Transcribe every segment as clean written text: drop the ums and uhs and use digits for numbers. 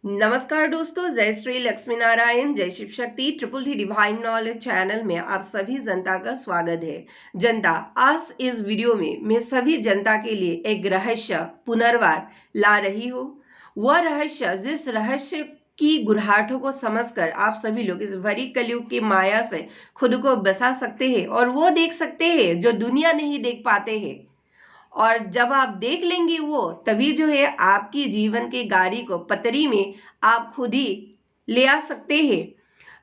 नमस्कार दोस्तों, जय श्री लक्ष्मी नारायण, जय Shiv Shakti. Triple T divine knowledge channel में आप सभी जनता का स्वागत है। जनता, आज इस वीडियो में मैं सभी जनता के लिए एक रहस्य पुनर्वार ला रही हूँ। वह रहस्य, जिस रहस्य की गुरहाटों को समझकर आप सभी लोग इस भरी कलयुग की माया से खुद को बचा सकते हैं और वो देख सकते हैं जो दुनिया नहीं देख पाते हैं। और जब आप देख लेंगे वो, तभी जो है आपकी जीवन के गाड़ी को पटरी में आप खुद ही ले आ सकते हैं।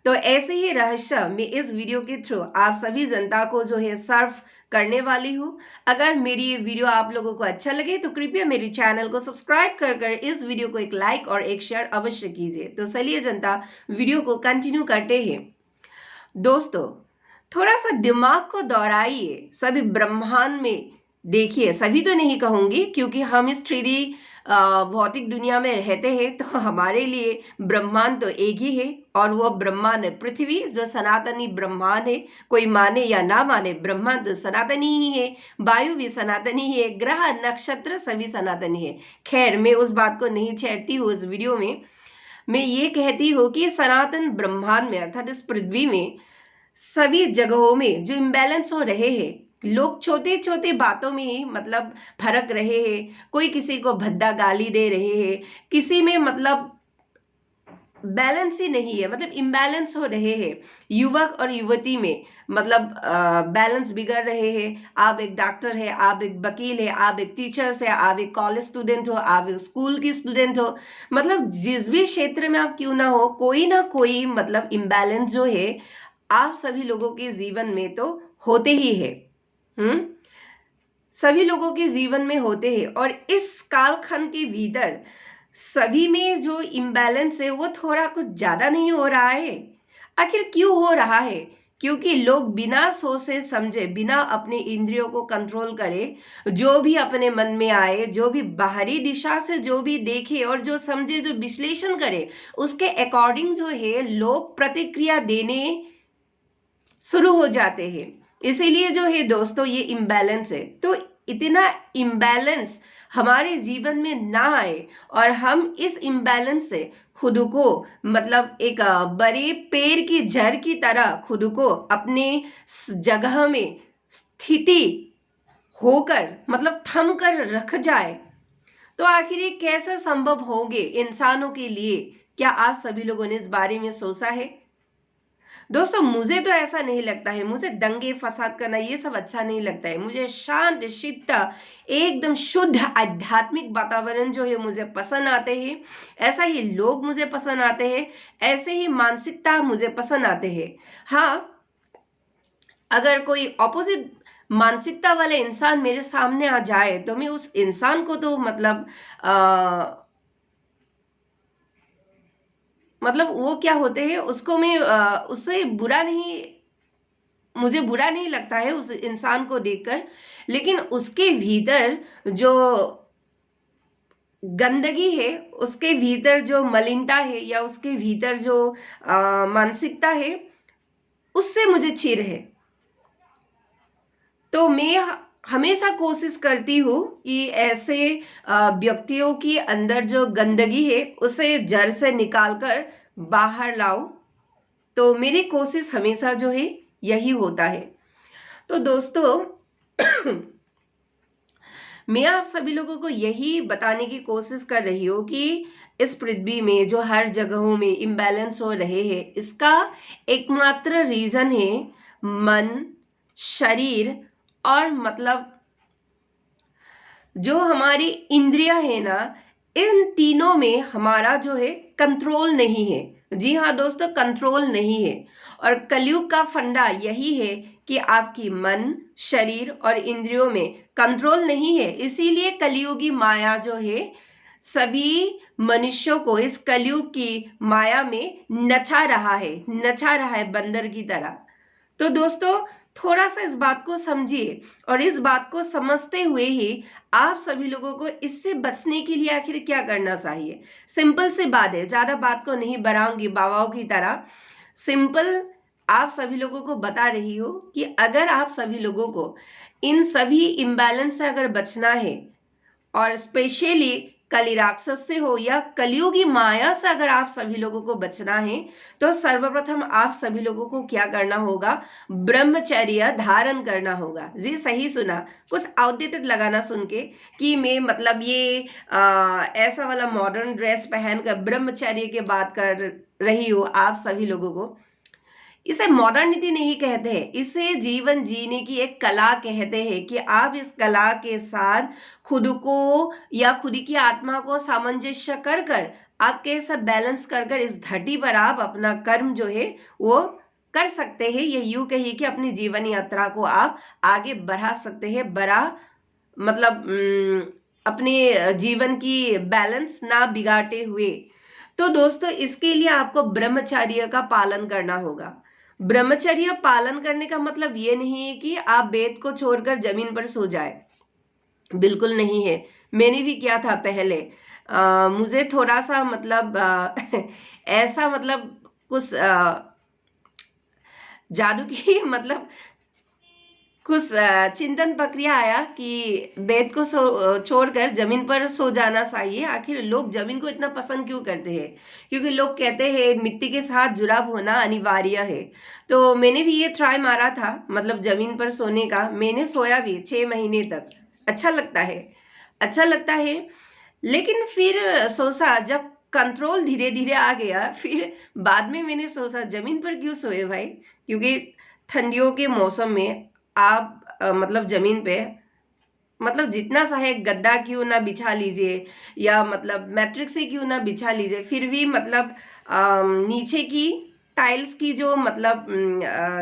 तो ऐसे ही रहस्य मैं इस वीडियो के थ्रू आप सभी जनता को जो है सर्व करने वाली हूँ। अगर मेरी ये वीडियो आप लोगों को अच्छा लगे तो कृपया मेरे चैनल को सब्सक्राइब कर इस वीडियो को एक लाइक और एक शेयर अवश्य कीजिए। तो चलिए जनता, वीडियो को कंटिन्यू करते हैं। दोस्तों, थोड़ा सा दिमाग को दौड़ाइए, सभी ब्रह्मांड में देखिए। सभी तो नहीं कहूंगी, क्योंकि हम इस 3D भौतिक दुनिया में रहते हैं, तो हमारे लिए ब्रह्मांड तो एक ही है और वो ब्रह्मांड है पृथ्वी, जो सनातनी ब्रह्मांड है। कोई माने या ना माने, ब्रह्मांड तो सनातनी ही है, वायु भी सनातनी है, ग्रह नक्षत्र सभी सनातनी है। खैर, मैं उस बात को नहीं छेड़ती हूँ। इस वीडियो में मैं ये कहती हूँ कि सनातन ब्रह्मांड में, अर्थात इस पृथ्वी में सभी जगहों में जो इम्बैलेंस हो रहे हैं, लोग छोटे छोटे बातों में ही मतलब भड़क रहे हैं। कोई किसी को भद्दा गाली दे रहे हैं, किसी में मतलब बैलेंस ही नहीं है, मतलब इम्बैलेंस हो रहे हैं। युवक और युवती में मतलब बैलेंस बिगड़ रहे हैं। आप एक डॉक्टर है, आप एक वकील है, आप एक टीचर है, आप एक कॉलेज स्टूडेंट हो, आप एक स्कूल की स्टूडेंट हो, मतलब जिस भी क्षेत्र में आप क्यों ना हो, कोई ना कोई मतलब इम्बैलेंस जो है आप सभी लोगों के जीवन में तो होते ही है। सभी लोगों के जीवन में होते हैं और इस कालखंड के भीतर सभी में जो इम्बैलेंस है वो थोड़ा कुछ ज्यादा नहीं हो रहा है। आखिर क्यों हो रहा है? क्योंकि लोग बिना सोचे समझे, बिना अपने इंद्रियों को कंट्रोल करे, जो भी अपने मन में आए, जो भी बाहरी दिशा से जो भी देखे और जो समझे, जो विश्लेषण करे, उसके अकॉर्डिंग जो है लोग प्रतिक्रिया देने शुरू हो जाते हैं। इसीलिए जो है दोस्तों, ये इम्बैलेंस है। तो इतना इम्बैलेंस हमारे जीवन में ना आए और हम इस इम्बैलेंस से खुद को मतलब एक बड़े पेड़ की जड़ की तरह खुद को अपने जगह में स्थिति होकर मतलब थम कर रख जाए, तो आखिर ये कैसे संभव होंगे इंसानों के लिए? क्या आप सभी लोगों ने इस बारे में सोचा है? दोस्तों, मुझे तो ऐसा नहीं लगता है। मुझे दंगे फसाद करना ये सब अच्छा नहीं लगता है। मुझे शांत चित्त, एकदम शुद्ध आध्यात्मिक वातावरण जो है मुझे पसंद आते हैं। ऐसा ही लोग मुझे पसंद आते हैं, ऐसे ही मानसिकता मुझे पसंद आते हैं। हाँ, अगर कोई ऑपोजिट मानसिकता वाले इंसान मेरे सामने आ जाए तो मैं उस इंसान को तो मतलब वो क्या होते हैं, उसको मैं उससे बुरा नहीं, मुझे बुरा नहीं लगता है उस इंसान को देखकर। लेकिन उसके भीतर जो गंदगी है, उसके भीतर जो मलिनता है, या उसके भीतर जो मानसिकता है, उससे मुझे चिढ़ है। तो मैं हमेशा कोशिश करती हूँ कि ऐसे व्यक्तियों के अंदर जो गंदगी है उसे जड़ से निकालकर बाहर लाओ। तो मेरी कोशिश हमेशा जो है यही होता है। तो दोस्तों, मैं आप सभी लोगों को यही बताने की कोशिश कर रही हूँ कि इस पृथ्वी में जो हर जगहों में इम्बैलेंस हो रहे हैं, इसका एकमात्र रीजन है मन, शरीर और मतलब जो हमारी इंद्रियां है ना, इन तीनों में हमारा जो है कंट्रोल नहीं है। जी हाँ दोस्तों, कंट्रोल नहीं है। और कलयुग का फंडा यही है कि आपकी मन, शरीर और इंद्रियों में कंट्रोल नहीं है। इसीलिए कलयुगी माया जो है सभी मनुष्यों को इस कलयुग की माया में नचा रहा है बंदर की तरह। तो दोस्तों, थोड़ा सा इस बात को समझिए और इस बात को समझते हुए ही आप सभी लोगों को इससे बचने के लिए आखिर क्या करना चाहिए। सिंपल सी बात है, ज्यादा बात को नहीं बढ़ाऊंगी बाबाओं की तरह। सिंपल आप सभी लोगों को बता रही हो कि अगर आप सभी लोगों को इन सभी इम्बैलेंस से अगर बचना है, और स्पेशली कली राक्षस से हो या कलियुगी माया से अगर आप सभी लोगों को बचना है तो सर्वप्रथम आप सभी लोगों को क्या करना होगा, ब्रह्मचर्य धारण करना होगा। जी सही सुना, कुछ आउटडेटेड लगाना सुन के कि मैं मतलब ये ऐसा वाला मॉडर्न ड्रेस पहनकर ब्रह्मचर्य की बात कर रही हूँ आप सभी लोगों को। इसे मॉडर्निटी नहीं कहते हैं, इसे जीवन जीने की एक कला कहते हैं कि आप इस कला के साथ खुद को या खुद की आत्मा को सामंजस्य कर कर आप कैसा बैलेंस कर कर इस धरती पर आप अपना कर्म जो है वो कर सकते हैं। ये यूं कहिए कि अपनी जीवन यात्रा को आप आगे बढ़ा सकते हैं, बड़ा मतलब अपने जीवन की बैलेंस ना बिगाड़ते हुए। तो दोस्तों इसके लिए आपको ब्रह्मचर्य का पालन करना होगा। ब्रह्मचर्य पालन करने का मतलब ये नहीं है कि आप बेड को छोड़कर जमीन पर सो जाए, बिल्कुल नहीं है। मैंने भी किया था पहले। मुझे थोड़ा सा मतलब ऐसा मतलब कुछ जादू की मतलब कुछ चिंतन प्रक्रिया आया कि बेड को छोड़कर जमीन पर सो जाना चाहिए। आखिर लोग जमीन को इतना पसंद क्यों करते हैं? क्योंकि लोग कहते हैं मिट्टी के साथ जुड़ाव होना अनिवार्य है। तो मैंने भी ये ट्राई मारा था, मतलब जमीन पर सोने का। मैंने सोया भी 6 महीने तक। अच्छा लगता है, अच्छा लगता है। लेकिन फिर सोचा, जब कंट्रोल धीरे धीरे आ गया, फिर बाद में मैंने सोचा जमीन पर क्यों सोए भाई, क्योंकि ठंडियों के मौसम में आप मतलब जमीन पे मतलब जितना चाहे गद्दा क्यों ना बिछा लीजिए या मतलब मैट्रिक्स से क्यों ना बिछा लीजिए, फिर भी मतलब नीचे की टाइल्स की जो मतलब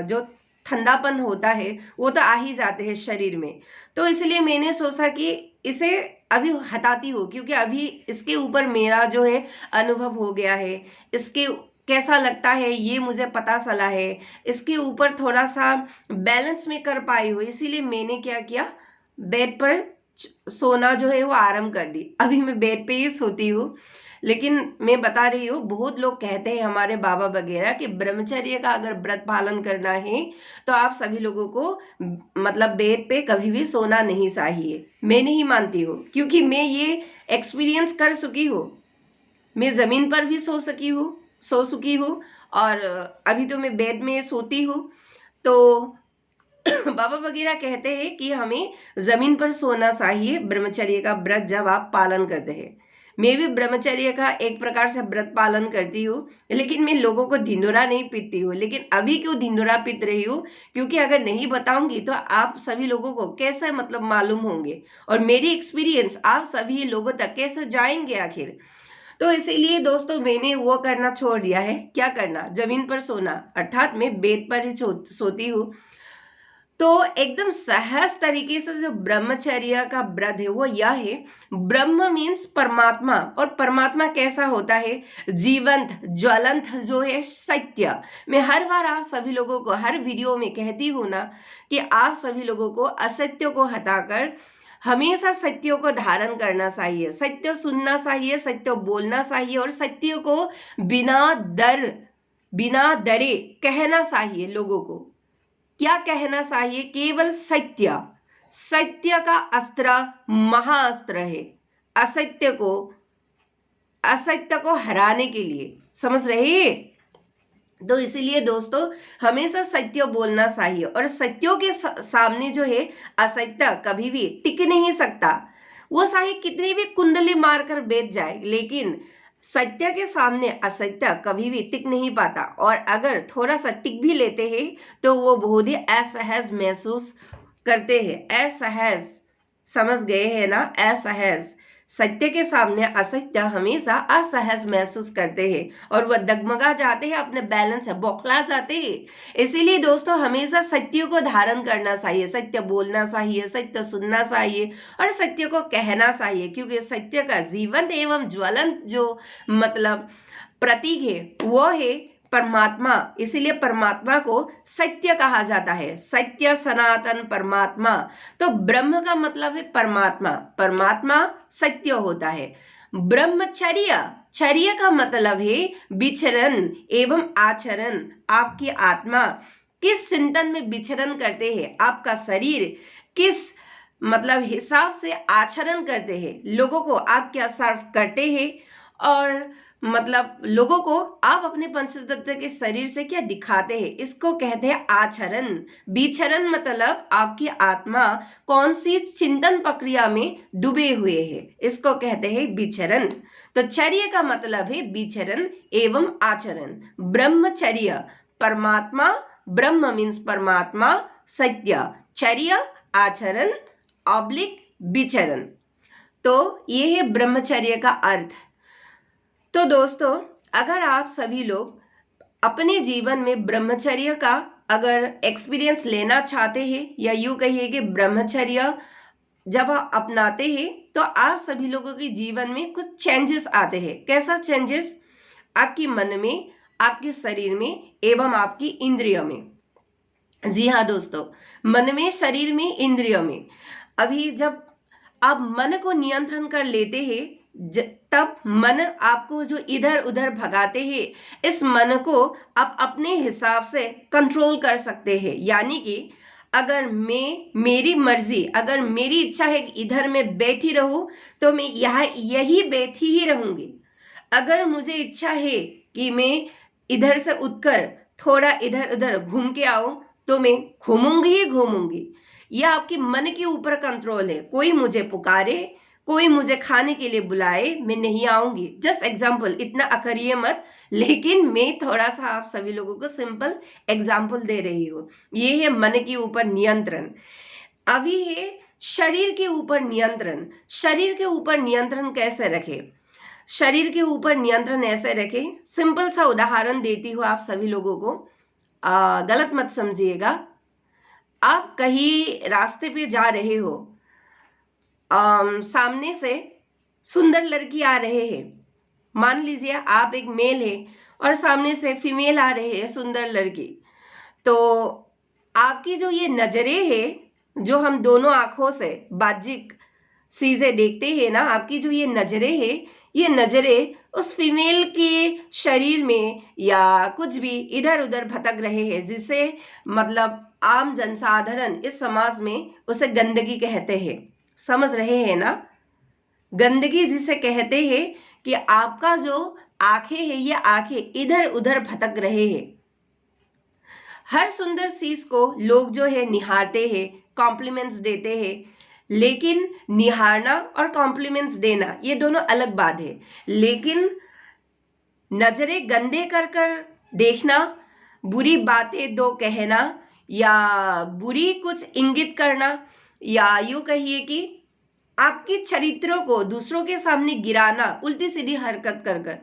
जो ठंडापन होता है वो तो आ ही जाते हैं शरीर में। तो इसलिए मैंने सोचा कि इसे अभी हटाती हूँ, क्योंकि अभी इसके ऊपर मेरा जो है अनुभव हो गया है, इसके कैसा लगता है ये मुझे पता चला है, इसके ऊपर थोड़ा सा बैलेंस में कर पाई हूँ। इसीलिए मैंने क्या किया, बेड पर सोना जो है वो आरंभ कर दी। अभी मैं बेड पे ही सोती हूँ। लेकिन मैं बता रही हूँ, बहुत लोग कहते हैं हमारे बाबा वगैरह कि ब्रह्मचर्य का अगर व्रत पालन करना है तो आप सभी लोगों को मतलब बेड पे कभी भी सोना नहीं चाहिए। मैं नहीं मानती हूँ, क्योंकि मैं ये एक्सपीरियंस कर चुकी हूँ। मैं जमीन पर भी सो चुकी हूँ और अभी तो मैं बेड में सोती हूँ। तो बाबा वगैरह कहते हैं कि हमें जमीन पर सोना चाहिए ब्रह्मचर्य का व्रत जब आप पालन करते हैं। मैं भी ब्रह्मचर्य का एक प्रकार से व्रत पालन करती हूँ, लेकिन मैं लोगों को धिंडोरा नहीं पीती हूँ। लेकिन अभी क्यों धिंडोरा पीत रही हूँ, क्योंकि अगर नहीं बताऊंगी तो आप सभी लोगों को कैसे मतलब मालूम होंगे और मेरी एक्सपीरियंस आप सभी लोगों तक कैसे जाएंगे आखिर। तो इसीलिए दोस्तों मैंने वो करना छोड़ दिया है। क्या करना, जमीन पर सोना, अर्थात मैं बेड पर ही सोती हूँ। तो एकदम सहज तरीके से जो ब्रह्मचर्य का व्रत है वो यह है, ब्रह्म मीन्स परमात्मा, और परमात्मा कैसा होता है, जीवंत ज्वलंत जो है सत्य। मैं हर बार आप सभी लोगों को हर वीडियो में कहती हूँ ना कि आप सभी लोगों को असत्य को हटाकर हमेशा सत्यों को धारण करना चाहिए, सत्य सुनना चाहिए, सत्य बोलना चाहिए और सत्य को बिना डरे कहना चाहिए। लोगों को क्या कहना चाहिए, केवल सत्य। सत्य का अस्त्र महाअस्त्र है असत्य को हराने के लिए, समझ रहे हैं? तो इसीलिए दोस्तों हमेशा सत्य बोलना चाहिए और सत्यों के सामने जो है असत्य कभी भी टिक नहीं सकता। वो चाहे कितनी भी कुंडली मारकर बैठ जाए, लेकिन सत्य के सामने असत्य कभी भी टिक नहीं पाता। और अगर थोड़ा सा टिक भी लेते हैं तो वो बहुत ही असहज महसूस करते हैं। असहज, समझ गए हैं ना, असहज। सत्य के सामने असत्य हमेशा असहज महसूस करते हैं और वह डगमगा जाते हैं, अपने बैलेंस है बौखला जाते हैं। इसीलिए दोस्तों हमेशा सत्य को धारण करना चाहिए, सत्य बोलना चाहिए, सत्य सुनना चाहिए और सत्य को कहना चाहिए, क्योंकि सत्य का जीवंत एवं ज्वलंत जो मतलब प्रतीक है वो है परमात्मा। इसीलिए परमात्मा को सत्य कहा जाता है, सत्य सनातन परमात्मा। तो ब्रह्म का मतलब है परमात्मा, परमात्मा सत्य होता है। ब्रह्मचर्य, चर्य का मतलब है विचरण एवं आचरण। आपकी आत्मा किस चिंतन में विचरण करते हैं, आपका शरीर किस मतलब हिसाब से आचरण करते हैं, लोगों को आप क्या सर्व करते हैं और मतलब लोगों को आप अपने पंचतत्व के शरीर से क्या दिखाते हैं, इसको कहते हैं आचरण। विचरण मतलब आपकी आत्मा कौन सी चिंतन प्रक्रिया में डूबे हुए है, इसको कहते हैं विचरण। तो चर्य का मतलब है विचरण एवं आचरण। ब्रह्मचर्य, परमात्मा, ब्रह्म मीन्स परमात्मा, सत्य, चर्य आचरण ऑब्लिक विचरण। तो ये है ब्रह्मचर्य का अर्थ। तो दोस्तों, अगर आप सभी लोग अपने जीवन में ब्रह्मचर्य का अगर एक्सपीरियंस लेना चाहते हैं, या यूं कहिए कि ब्रह्मचर्य जब आप अपनाते हैं तो आप सभी लोगों के जीवन में कुछ चेंजेस आते हैं। कैसा चेंजेस? आपकी मन में, आपके शरीर में एवं आपकी इंद्रियों में। जी हाँ दोस्तों, मन में, शरीर में, इंद्रियों में। अभी जब आप मन को नियंत्रण कर लेते हैं, तब मन आपको जो इधर उधर भगाते हैं, इस मन को आप अपने हिसाब से कंट्रोल कर सकते हैं। यानी कि अगर मेरी मर्जी, अगर मेरी इच्छा है कि इधर मैं बैठी रहूं, तो मैं यही बैठी ही रहूंगी। अगर मुझे इच्छा है कि मैं इधर से उठकर थोड़ा इधर उधर घूम के आऊं, तो मैं घूमूंगी ही घूमूंगी। यह आपके मन के ऊपर कंट्रोल है। कोई मुझे पुकारे, कोई मुझे खाने के लिए बुलाए, मैं नहीं आऊंगी। जस्ट एग्जाम्पल, इतना अकड़िए मत, लेकिन मैं थोड़ा सा आप सभी लोगों को सिंपल एग्जाम्पल दे रही हूँ। ये है मन के ऊपर नियंत्रण। अभी है शरीर के ऊपर नियंत्रण। शरीर के ऊपर नियंत्रण कैसे रखे? शरीर के ऊपर नियंत्रण ऐसे रखे, सिंपल सा उदाहरण देती हूँ आप सभी लोगों को, गलत मत समझिएगा। आप कहीं रास्ते पे जा रहे हो, सामने से सुंदर लड़की आ रहे हैं। मान लीजिए आप एक मेल है और सामने से फीमेल आ रहे हैं, सुंदर लड़की। तो आपकी जो ये नजरें है, जो हम दोनों आंखों से बाह्यिक चीजें देखते हैं ना, आपकी जो ये नजरें है, ये नजरें उस फीमेल के शरीर में या कुछ भी इधर उधर भटक रहे हैं, जिसे मतलब आम जनसाधारण इस समाज में उसे गंदगी कहते हैं। समझ रहे हैं ना? गंदगी जिसे कहते हैं कि आपका जो आंखें है, ये आंखें इधर उधर भटक रहे हैं। हर सुंदर चीज को लोग जो है निहारते हैं, कॉम्प्लीमेंट्स देते हैं, लेकिन निहारना और कॉम्प्लीमेंट्स देना ये दोनों अलग बात है। लेकिन नजरें गंदे कर कर देखना, बुरी बातें दो कहना, या बुरी कुछ इंगित करना, या यूं कहिए कि आपके चरित्रों को दूसरों के सामने गिराना, उल्टी सीधी हरकत कर कर,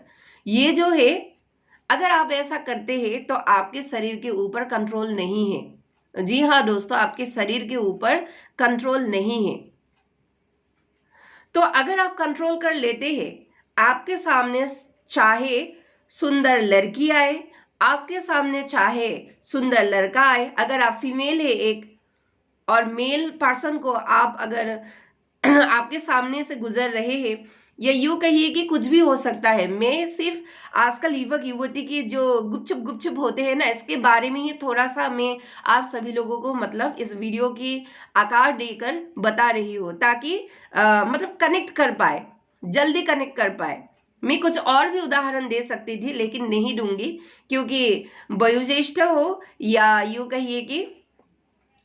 ये जो है, अगर आप ऐसा करते हैं तो आपके शरीर के ऊपर कंट्रोल नहीं है। जी हाँ दोस्तों, आपके शरीर के ऊपर कंट्रोल नहीं है। तो अगर आप कंट्रोल कर लेते हैं, आपके सामने चाहे सुंदर लड़की आए, आपके सामने चाहे सुंदर लड़का आए, अगर आप फीमेल है एक और मेल पर्सन को आप अगर आपके सामने से गुजर रहे हैं, या यूं कहिए कि कुछ भी हो सकता है। मैं सिर्फ आजकल युवक युवती की जो गुपचुप गुपचुप होते हैं ना, इसके बारे में ही थोड़ा सा मैं आप सभी लोगों को मतलब इस वीडियो की आकार देकर बता रही हूँ, ताकि मतलब कनेक्ट कर पाए, जल्दी कनेक्ट कर पाए। मैं कुछ और भी उदाहरण दे सकती थी, लेकिन नहीं दूंगी, क्योंकि वयोज्येष्ठ हो या यूं कहिए कि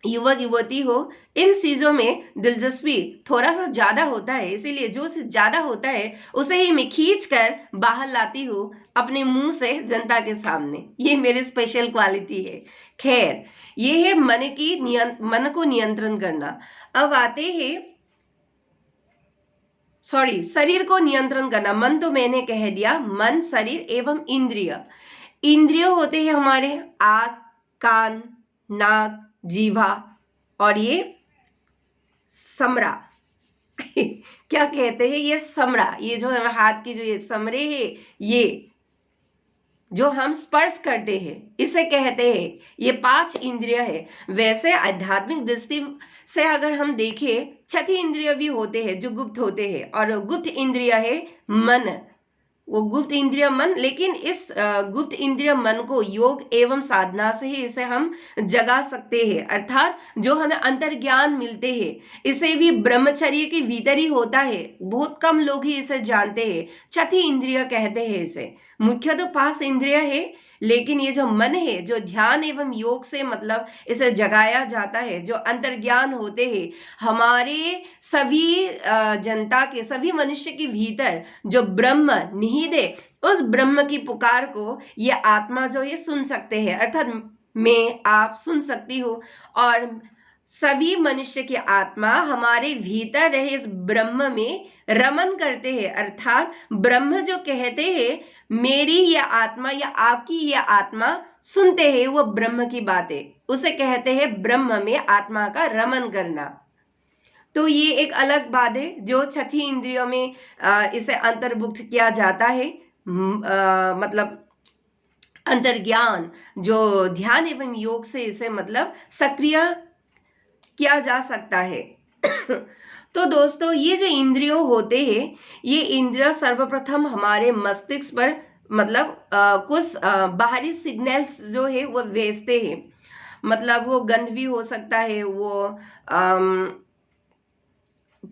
युवक युवती हो, इन चीजों में दिलचस्पी थोड़ा सा ज्यादा होता है। इसीलिए जो ज्यादा होता है उसे ही मैं खींच कर बाहर लाती हूँ अपने मुंह से जनता के सामने। ये मेरी स्पेशल क्वालिटी है। खैर, ये है मन को नियंत्रण करना। अब आते हैं शरीर को नियंत्रण करना। मन तो मैंने कह दिया, मन, शरीर एवं इंद्रिय। इंद्रिय होते हैं हमारे आँख, कान, नाक, जीवा और ये समरा क्या कहते हैं, ये समरा, ये जो है हाथ की जो ये समरे है, ये जो हम स्पर्श करते हैं, इसे कहते हैं। ये 5 इंद्रिय है। वैसे आध्यात्मिक दृष्टि से अगर हम देखें, छठी इंद्रिय भी होते हैं जो गुप्त होते हैं, और गुप्त इंद्रिय है मन। वो गुप्त इंद्रिय मन, लेकिन इस गुप्त इंद्रिय मन को योग एवं साधना से ही इसे हम जगा सकते हैं, अर्थात जो हमें अंतर्ज्ञान मिलते हैं, इसे भी ब्रह्मचर्य के भीतर ही होता है। बहुत कम लोग ही इसे जानते हैं। छठी इंद्रिय कहते हैं इसे। मुख्य तो 5 इंद्रिय है, लेकिन ये जो मन है, जो ध्यान एवं योग से मतलब इसे जगाया जाता है, जो अंतर्ज्ञान होते हैं हमारे सभी जनता के, सभी मनुष्य के भीतर जो ब्रह्म निहित है, उस ब्रह्म की पुकार को ये आत्मा जो है सुन सकते हैं, अर्थात मैं, आप सुन सकती हो। और सभी मनुष्य की आत्मा हमारे भीतर रहे इस ब्रह्म में रमन करते हैं, अर्थात ब्रह्म जो कहते हैं, मेरी यह आत्मा या आपकी यह आत्मा सुनते हैं वो ब्रह्म की बातें, उसे कहते हैं ब्रह्म में आत्मा का रमन करना। तो ये एक अलग बात है जो छठी इंद्रियों में इसे अंतर्भुक्त किया जाता है। मतलब अंतर्ज्ञान, जो ध्यान एवं योग से इसे मतलब सक्रिय किया जा सकता है। तो दोस्तों, ये जो इंद्रियों होते हैं, ये इंद्रिय सर्वप्रथम हमारे मस्तिष्क पर मतलब कुछ बाहरी सिग्नल्स जो है वो भेजते हैं। मतलब वो गंध भी हो सकता है, वो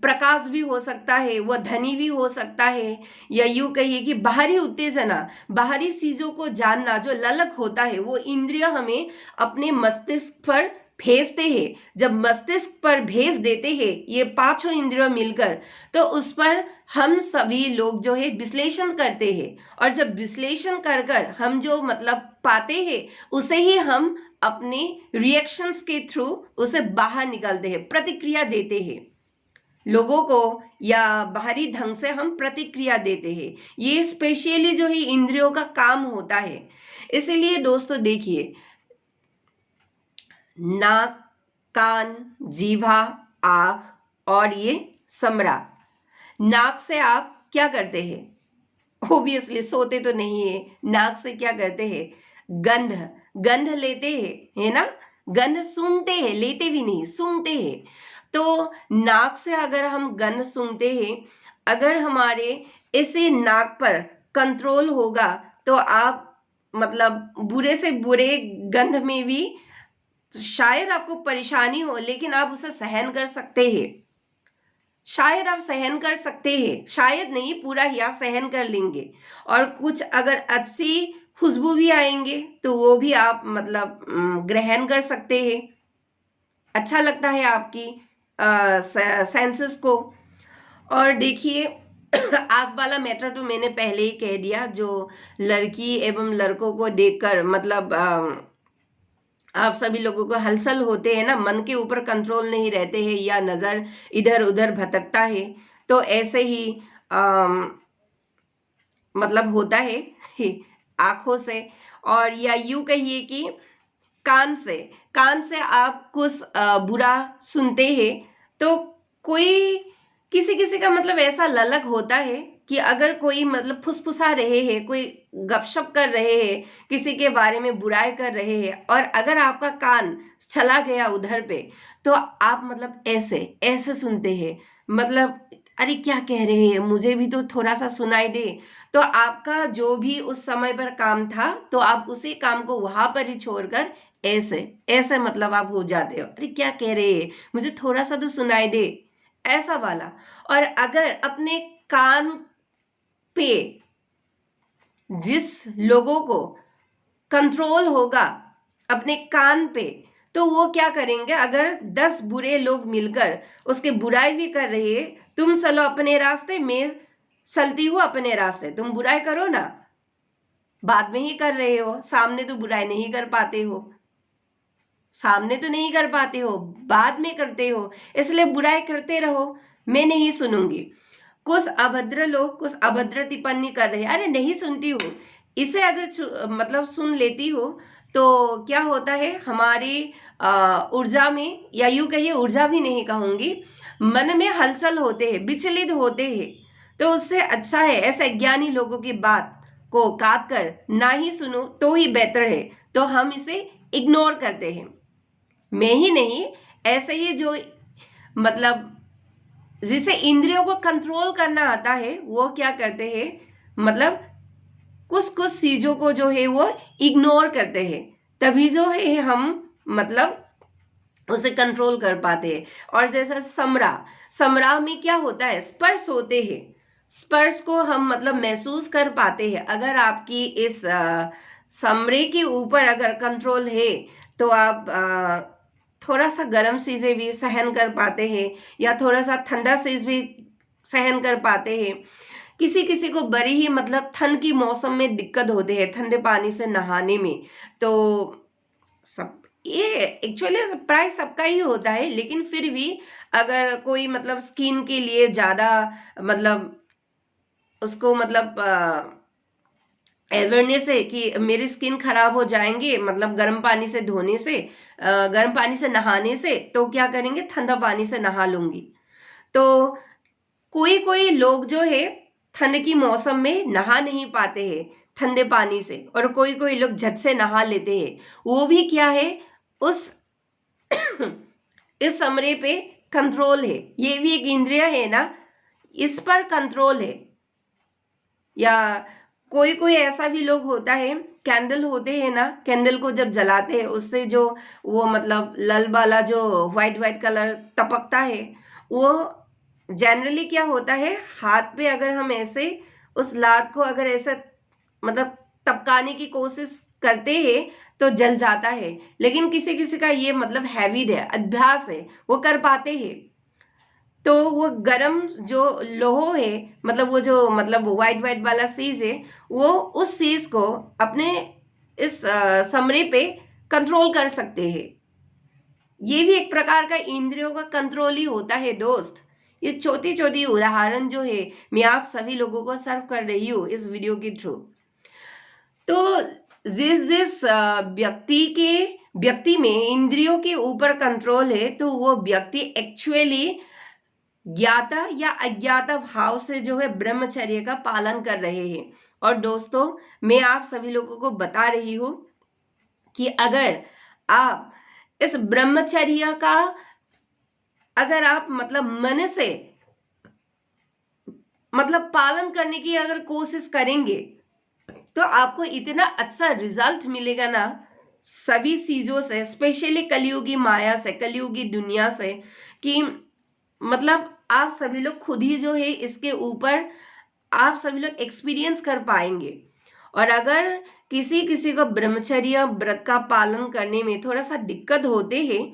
प्रकाश भी हो सकता है, वो ध्वनि भी हो सकता है, या यूं कहिए कि बाहरी उत्तेजना, बाहरी चीजों को जानना जो ललक होता है, वो इंद्रिय हमें अपने मस्तिष्क पर भेजते हैं। जब मस्तिष्क पर भेज देते हैं ये 5 इंद्रिय मिलकर, तो उस पर हम सभी लोग जो है विश्लेषण करते हैं, और जब विश्लेषण कर कर हम जो मतलब पाते हैं, उसे ही हम अपने रिएक्शंस के थ्रू उसे बाहर निकालते हैं, प्रतिक्रिया देते हैं लोगों को, या बाहरी ढंग से हम प्रतिक्रिया देते हैं। ये स्पेशली जो है इंद्रियों का काम होता है। इसीलिए दोस्तों देखिए, नाक, कान, जीभा, आँख और ये समरा। नाक से आप क्या करते हैं? ओबियसली सोते तो नहीं है। नाक से क्या करते हैं? गंध, गंध लेते हैं, है ना? गंध सूंघते हैं, लेते भी नहीं, सूंघते हैं। तो नाक से अगर हम गंध सूंघते हैं, अगर हमारे इसे नाक पर कंट्रोल होगा, तो आप मतलब बुरे से बुरे गंध में भी शायद आपको परेशानी हो, लेकिन आप उसे सहन कर सकते हैं। शायद आप सहन कर सकते हैं, शायद नहीं, पूरा ही आप सहन कर लेंगे। और कुछ अगर अच्छी खुशबू भी आएंगे तो वो भी आप मतलब ग्रहण कर सकते हैं। अच्छा लगता है आपकी सेंसेस को। और देखिए, आग वाला मैटर तो मैंने पहले ही कह दिया, जो लड़की एवं लड़कों को देखकर मतलब आप सभी लोगों को हलचल होते हैं ना, मन के ऊपर कंट्रोल नहीं रहते हैं, या नज़र इधर उधर भटकता है, तो ऐसे ही मतलब होता है आंखों से। और या यूं कहिए कि कान से, कान से आप कुछ बुरा सुनते हैं, तो कोई किसी किसी का मतलब ऐसा ललक होता है कि अगर कोई मतलब फुसफुसा रहे हैं, कोई गपशप कर रहे हैं, किसी के बारे में बुराई कर रहे हैं, और अगर आपका कान चला गया उधर पे, तो आप मतलब ऐसे ऐसे सुनते हैं, मतलब अरे क्या कह रहे हैं, मुझे भी तो थोड़ा सा सुनाई दे। तो आपका जो भी उस समय पर काम था, तो आप उसी काम को वहां पर ही छोड़कर ऐसे ऐसे मतलब आप हो जाते हो, अरे क्या कह रहे हैं, मुझे थोड़ा सा तो सुनाई दे, ऐसा वाला। और अगर अपने कान पे जिस लोगों को कंट्रोल होगा अपने कान पे, तो वो क्या करेंगे, अगर 10 बुरे लोग मिलकर उसके बुराई भी कर रहे हैं, तुम चलो अपने रास्ते, मैं चलती हूँ अपने रास्ते, तुम बुराई करो ना, बाद में ही कर रहे हो, सामने तो बुराई नहीं कर पाते हो, सामने तो नहीं कर पाते हो, बाद में करते हो, इसलिए बुराई करते रहो, मैं नहीं सुनूंगी। कुछ अभद्र लोग कुछ अभद्र टिप्पणी कर रहे हैं, अरे नहीं सुनती हूँ, इसे अगर मतलब सुन लेती हो, तो क्या होता है हमारी ऊर्जा में, या यूं कहिए ऊर्जा भी नहीं कहूंगी, मन में हलचल होते हैं, विचलित होते हैं। तो उससे अच्छा है ऐसे ज्ञानी लोगों की बात को काट कर ना ही सुनो तो ही बेहतर है। तो हम इसे इग्नोर करते हैं। मैं ही नहीं, ऐसे ही जो मतलब जिसे इंद्रियों को कंट्रोल करना आता है, वो क्या करते हैं, मतलब कुछ कुछ चीजों को जो है वो इग्नोर करते हैं, तभी जो है हम मतलब उसे कंट्रोल कर पाते हैं। और जैसा समरा में क्या होता है, स्पर्श होते हैं, स्पर्श को हम मतलब महसूस कर पाते हैं। अगर आपकी इस समरे के ऊपर अगर कंट्रोल है तो आप थोड़ा सा गर्म चीजें भी सहन कर पाते हैं, या थोड़ा सा ठंडा चीज भी सहन कर पाते हैं। किसी किसी को बड़ी ही मतलब ठंड की मौसम में दिक्कत होती है ठंडे पानी से नहाने में। तो सब ये एक्चुअली प्राय सबका ही होता है, लेकिन फिर भी अगर कोई मतलब स्किन के लिए ज्यादा मतलब उसको मतलब अवेयरनेस है कि मेरी स्किन खराब हो जाएंगे मतलब गर्म पानी से धोने से, गर्म पानी से नहाने से, तो क्या करेंगे, ठंडा पानी से नहा लूंगी। तो कोई कोई लोग जो है ठंड की मौसम में नहा नहीं पाते हैं ठंडे पानी से, और कोई कोई लोग झट से नहा लेते हैं। वो भी क्या है, उस इस समरे पे कंट्रोल है, ये भी एक इंद्रिय है ना, इस पर कंट्रोल है। या कोई कोई ऐसा भी लोग होता है, कैंडल होते हैं ना, कैंडल को जब जलाते हैं उससे जो वो मतलब लल वाला जो व्हाइट व्हाइट कलर टपकता है, वो जनरली क्या होता है, हाथ पे अगर हम ऐसे उस लाट को अगर ऐसे मतलब टपकाने की कोशिश करते हैं तो जल जाता है। लेकिन किसी किसी का ये मतलब हैबिट है, अभ्यास है, वो कर पाते हैं। तो वो गरम जो लोहो है, मतलब वो जो मतलब व्हाइट व्हाइट वाला चीज है, वो उस चीज को अपने इस समरे पे कंट्रोल कर सकते हैं। ये भी एक प्रकार का इंद्रियों का कंट्रोल ही होता है दोस्त। ये छोटी छोटी उदाहरण जो है मैं आप सभी लोगों को सर्व कर रही हूँ इस वीडियो के थ्रू। तो जिस जिस व्यक्ति में इंद्रियों के ऊपर कंट्रोल है, तो वो व्यक्ति एक्चुअली ज्ञाता या अज्ञाता भाव से जो है ब्रह्मचर्य का पालन कर रहे हैं। और दोस्तों, मैं आप सभी लोगों को बता रही हूं कि अगर आप इस ब्रह्मचर्य का अगर आप मतलब मन से मतलब पालन करने की अगर कोशिश करेंगे, तो आपको इतना अच्छा रिजल्ट मिलेगा ना सभी चीजों से, स्पेशली कलयुगी माया से, कलयुगी दुनिया से, कि मतलब आप सभी लोग खुद ही जो है इसके ऊपर आप सभी लोग एक्सपीरियंस कर पाएंगे। और अगर किसी किसी को ब्रह्मचर्य व्रत का पालन करने में थोड़ा सा दिक्कत होते हैं,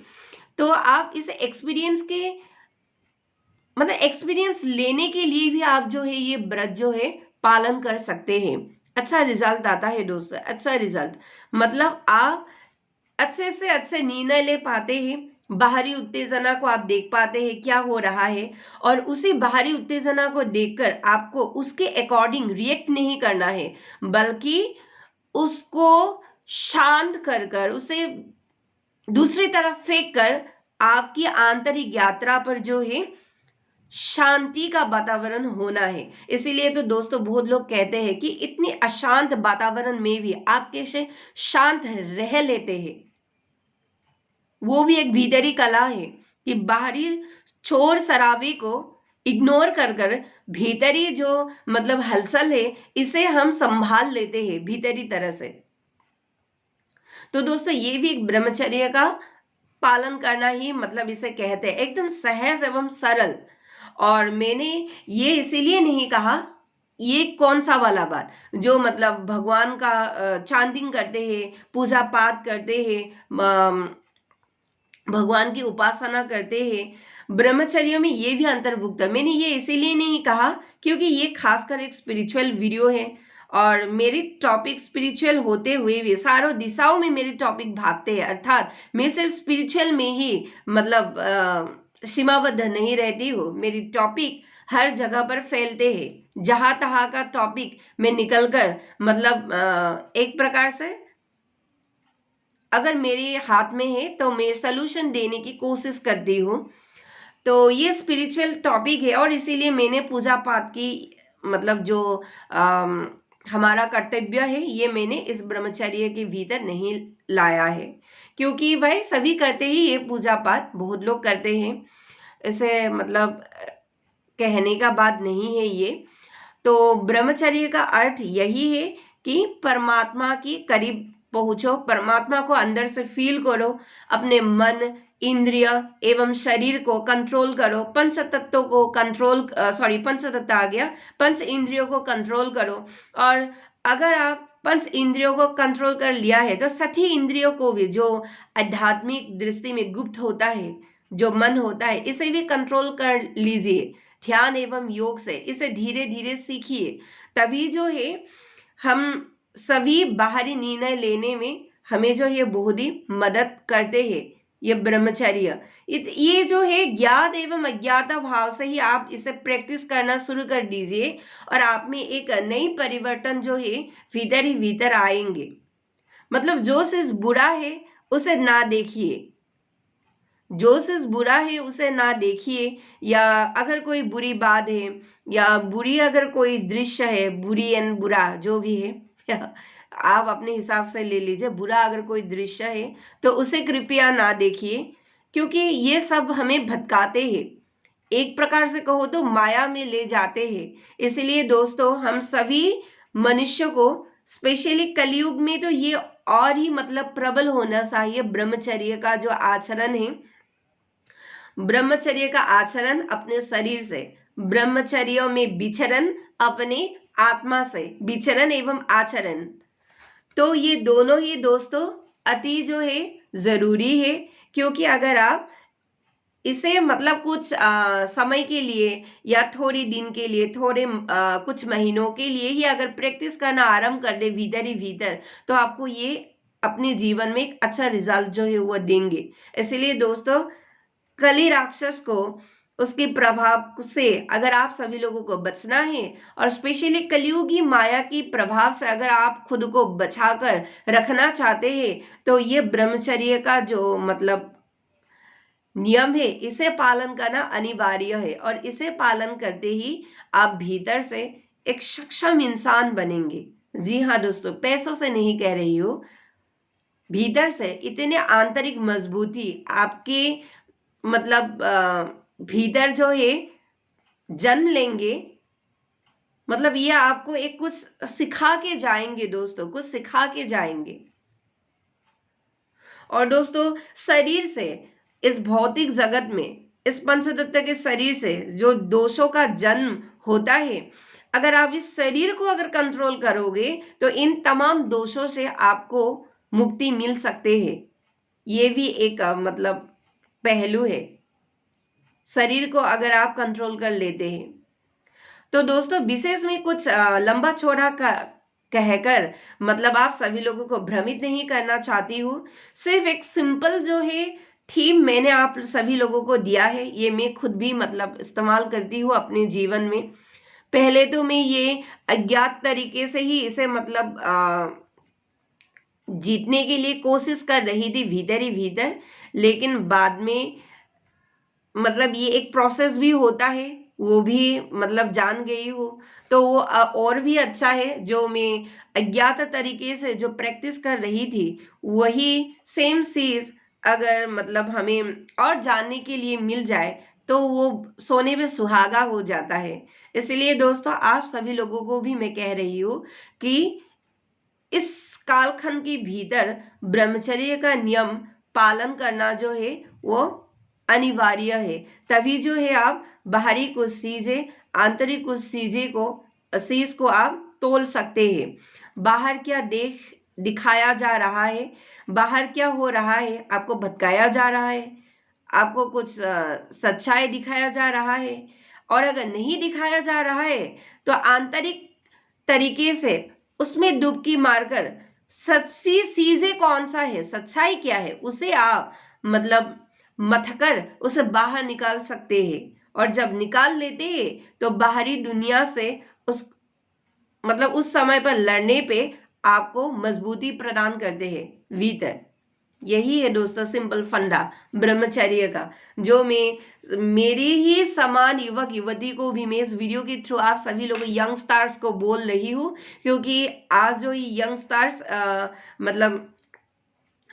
तो आप इसे एक्सपीरियंस के मतलब एक्सपीरियंस लेने के लिए भी आप जो है ये व्रत जो है पालन कर सकते हैं। अच्छा रिजल्ट आता है दोस्तों, अच्छा रिजल्ट, मतलब आप अच्छे से अच्छे निर्णय ले पाते हैं। बाहरी उत्तेजना को आप देख पाते हैं क्या हो रहा है, और उसी बाहरी उत्तेजना को देखकर आपको उसके अकॉर्डिंग रिएक्ट नहीं करना है, बल्कि उसको शांत कर कर उसे दूसरी तरफ फेंक कर आपकी आंतरिक यात्रा पर जो है शांति का वातावरण होना है। इसीलिए तो दोस्तों बहुत लोग कहते हैं कि इतनी अशांत वातावरण में भी आप कैसे शांत रह लेते हैं। वो भी एक भीतरी कला है कि बाहरी शोर शराबे को इग्नोर कर कर भीतरी जो मतलब हलचल है इसे हम संभाल लेते हैं भीतरी तरह से। तो दोस्तों, ये भी एक ब्रह्मचर्य का पालन करना ही मतलब इसे कहते हैं, एकदम सहज एवं सरल। और मैंने ये इसीलिए नहीं कहा ये कौन सा वाला बात जो मतलब भगवान का चांटिंग करते हैं, पूजा पाठ करते हैं, भगवान की उपासना करते हैं, ब्रह्मचर्य में ये भी अंतर्भुक्त है। मैंने ये इसीलिए नहीं कहा क्योंकि ये खासकर एक स्पिरिचुअल वीडियो है, और मेरी टॉपिक स्पिरिचुअल होते हुए भी चारों दिशाओं में मेरे टॉपिक भागते हैं, अर्थात मैं सिर्फ स्पिरिचुअल में ही मतलब सीमाबद्ध नहीं रहती हूँ। मेरी टॉपिक हर जगह पर फैलते हैं, जहां तहां का टॉपिक में निकलकर मतलब एक प्रकार से अगर मेरे हाथ में है तो मैं सलूशन देने की कोशिश करती हूँ। तो ये स्पिरिचुअल टॉपिक है, और इसीलिए मैंने पूजा पाठ की मतलब जो हमारा कर्तव्य है ये मैंने इस ब्रह्मचर्य के भीतर नहीं लाया है, क्योंकि भाई सभी करते ही ये पूजा पाठ, बहुत लोग करते हैं, इसे मतलब कहने का बात नहीं है ये। तो ब्रह्मचर्य का अर्थ यही है कि परमात्मा के करीब पहुंचो, परमात्मा को अंदर से फील करो, अपने मन, इंद्रिय एवं शरीर को कंट्रोल करो, पंच तत्वों को कंट्रोल पंच तत्व आ गया, पंच इंद्रियों को कंट्रोल करो। और अगर आप पंच इंद्रियों को कंट्रोल कर लिया है तो सठी इंद्रियों को भी, जो आध्यात्मिक दृष्टि में गुप्त होता है, जो मन होता है, इसे भी कंट्रोल कर लीजिए ध्यान एवं योग से। इसे धीरे धीरे सीखिए, तभी जो है हम सभी बाहरी निर्णय लेने में हमें जो है बहुत ही मदद करते हैं ये ब्रह्मचर्य। ये जो है ज्ञात एवं अज्ञात भाव से ही आप इसे प्रैक्टिस करना शुरू कर दीजिए और आप में एक नई परिवर्तन जो है भीतर ही भीतर आएंगे। मतलब जो चीज बुरा है उसे ना देखिए, जो चीज बुरा है उसे ना देखिए, या अगर कोई बुरी बात है या बुरी अगर कोई दृश्य है, बुरी एंड बुरा जो भी है आप अपने हिसाब से ले लीजिए, बुरा अगर कोई दृश्य है तो उसे कृपया ना देखिए, क्योंकि ये सब हमें भटकाते हैं, एक प्रकार से कहो तो माया में ले जाते हैं। इसलिए दोस्तों हम सभी मनुष्यों को, स्पेशली कलयुग में तो ये और ही मतलब प्रबल होना चाहिए ब्रह्मचर्य का जो आचरण है, ब्रह्मचर्य का आचरण अपने शरीर से, ब्रह्मचर्य में विचरण अपने आत्मा से, विचरण एवं आचरण। तो ये दोनों ही दोस्तों अति जो है जरूरी है, क्योंकि अगर आप इसे मतलब कुछ समय के लिए या थोड़ी दिन के लिए, थोड़े कुछ महीनों के लिए ही अगर प्रैक्टिस करना आरंभ कर दे भीतर ही भीतर, तो आपको ये अपने जीवन में एक अच्छा रिजल्ट जो है वो देंगे। इसलिए दोस्तों कली राक्षस को, उसके प्रभाव से अगर आप सभी लोगों को बचना है, और स्पेशली कलयुगी माया की प्रभाव से अगर आप खुद को बचाकर रखना चाहते हैं, तो ये ब्रह्मचर्य का जो मतलब नियम है इसे पालन करना अनिवार्य है, और इसे पालन करते ही आप भीतर से एक सक्षम इंसान बनेंगे। जी हाँ दोस्तों, पैसों से नहीं कह रही हूँ, भीतर से इतने आंतरिक मजबूती आपके मतलब भीतर जो है जन्म लेंगे। मतलब ये आपको एक कुछ सिखा के जाएंगे दोस्तों, कुछ सिखा के जाएंगे। और दोस्तों शरीर से, इस भौतिक जगत में, इस पंचतत्व के शरीर से जो दोषों का जन्म होता है, अगर आप इस शरीर को अगर कंट्रोल करोगे तो इन तमाम दोषों से आपको मुक्ति मिल सकते हैं। ये भी एक मतलब पहलू है, शरीर को अगर आप कंट्रोल कर लेते हैं। तो दोस्तों विशेष में कुछ लंबा चौड़ा का कहकर मतलब आप सभी लोगों को भ्रमित नहीं करना चाहती हूँ। सिर्फ एक सिंपल जो है थीम मैंने आप सभी लोगों को दिया है, ये मैं खुद भी मतलब इस्तेमाल करती हूँ अपने जीवन में। पहले तो मैं ये अज्ञात तरीके से ही इसे मतलब जीतने के लिए कोशिश कर रही थी भीतर ही भीतर, लेकिन बाद में मतलब ये एक प्रोसेस भी होता है, वो भी मतलब जान गई हूँ, तो वो और भी अच्छा है। जो मैं अज्ञात तरीके से जो प्रैक्टिस कर रही थी, वही सेम चीज अगर मतलब हमें और जानने के लिए मिल जाए तो वो सोने पे सुहागा हो जाता है। इसलिए दोस्तों आप सभी लोगों को भी मैं कह रही हूँ कि इस कालखंड के भीतर ब्रह्मचर्य का नियम पालन करना जो है वो अनिवार्य है, तभी जो है आप बाहरी कुछ चीजें, आंतरिक कुछ चीज को आप तोल सकते हैं। बाहर क्या दिखाया जा रहा है, बाहर क्या हो रहा है, आपको भटकाया जा रहा है, आपको कुछ सच्चाई दिखाया जा रहा है, और अगर नहीं दिखाया जा रहा है तो आंतरिक तरीके से उसमें डुबकी मारकर सच्ची चीजें कौन सा है, सच्चाई क्या है, उसे आप मतलब मथकर उसे बाहर निकाल सकते हैं। और जब निकाल लेते हैं तो बाहरी दुनिया से उस मतलब उस समय पर लड़ने पे आपको मजबूती प्रदान करते हैं भीतर। यही है दोस्तों सिंपल फंडा ब्रह्मचर्य का, जो मैं मेरे ही समान युवक युवती को भी मैं इस वीडियो के थ्रू आप सभी लोग यंग स्टार्स को बोल रही हूँ, क्योंकि आज जो ये यंग स्टार्स मतलब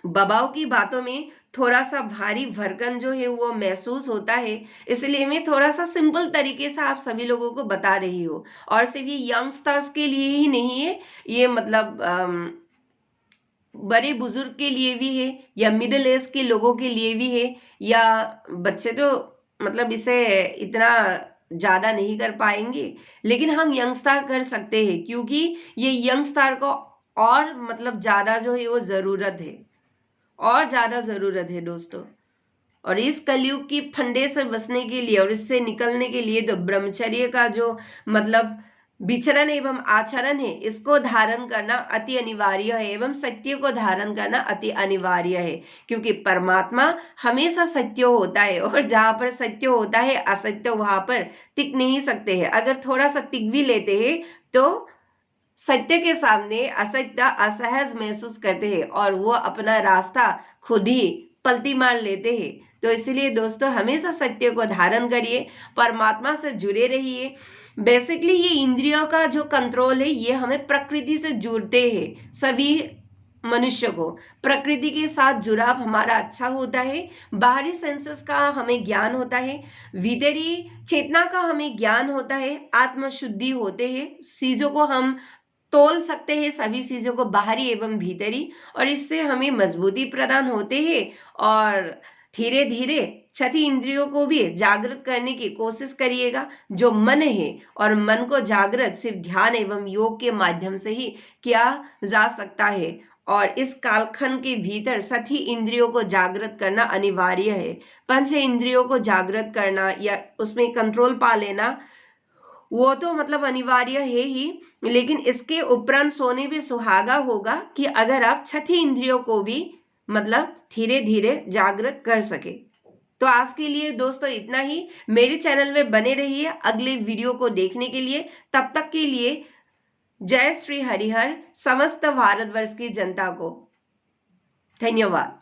बाबाओं की बातों में थोड़ा सा भारी भरकम जो है वो महसूस होता है, इसलिए मैं थोड़ा सा सिंपल तरीके से आप सभी लोगों को बता रही हूँ। और सिर्फ ये यंगस्टर्स के लिए ही नहीं है, ये मतलब बड़े बुजुर्ग के लिए भी है, या मिडिल एज के लोगों के लिए भी है, या बच्चे तो मतलब इसे इतना ज्यादा नहीं कर पाएंगे, लेकिन हम यंगस्टार कर सकते हैं, क्योंकि ये यंगस्टार को और मतलब ज्यादा जो है वो जरूरत है, और ज्यादा जरूरत है दोस्तों। और इस कलयुग की फंडे से बचने के लिए और इससे निकलने के लिए तो ब्रह्मचर्य का जो मतलब विचरण एवं आचरण है, इसको धारण करना अति अनिवार्य है, एवं सत्य को धारण करना अति अनिवार्य है, क्योंकि परमात्मा हमेशा सत्य होता है, और जहां पर सत्य होता है असत्य वहां पर टिक नहीं सकते हैं। अगर थोड़ा सा टिक भी लेते हैं तो सत्य के सामने असत्य असहज महसूस करते हैं, और वो अपना रास्ता खुद ही पलटी मार लेते हैं। तो इसलिए दोस्तों हमेशा सत्य को धारण करिए, परमात्मा से जुड़े रहिए। बेसिकली ये इंद्रियों का जो कंट्रोल है, ये हमें प्रकृति से जुड़ते हैं। सभी मनुष्य को प्रकृति के साथ जुड़ाव हमारा अच्छा होता है, बाहरी सेंसेस का हमें ज्ञान होता है, भीतरी चेतना का हमें ज्ञान होता है, आत्मशुद्धि होते हैं, चीजों को हम तोल सकते हैं, सभी चीजों को बाहरी एवं भीतरी, और इससे हमें मजबूती प्रदान होते हैं। और धीरे धीरे छठी इंद्रियों को भी जागृत करने की कोशिश करिएगा, जो मन है, और मन को जागृत सिर्फ ध्यान एवं योग के माध्यम से ही किया जा सकता है। और इस कालखंड के भीतर सभी इंद्रियों को जागृत करना अनिवार्य है। पंच इंद्रियों को जागृत करना या उसमें कंट्रोल पा लेना, वो तो मतलब अनिवार्य है ही, लेकिन इसके उपरांत सोने भी सुहागा होगा कि अगर आप छठी इंद्रियों को भी मतलब धीरे धीरे जागृत कर सके। तो आज के लिए दोस्तों इतना ही। मेरे चैनल में बने रहिए अगले वीडियो को देखने के लिए। तब तक के लिए जय श्री हरिहर समस्त भारतवर्ष की जनता को धन्यवाद।